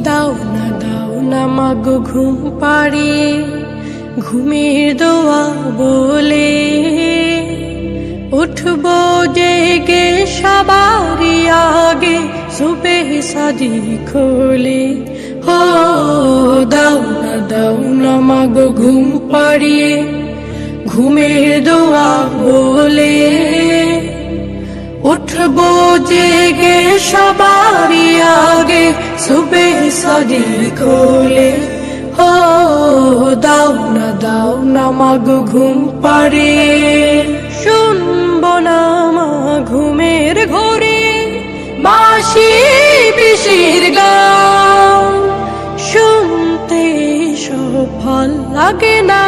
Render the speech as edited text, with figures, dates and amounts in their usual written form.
দাও না মাগো ঘুম পাড়িয়ে, ঘুমের দোয়া বলে উঠবো জেগে সবারই আগে, সুবহ সাদিক খোলে। ও দাও না মাগো ঘুম পাড়িয়ে, ঘুমের দোয়া বলে উঠবো জেগে সবারই আগে, সুবহ সাদিক খোলে। ও দাও না মাগো ঘুম পাড়িয়ে। শুনবো না মা ঘুমের ঘোরে বাঁশি পিসির গান, শুনতে সফল লাগে না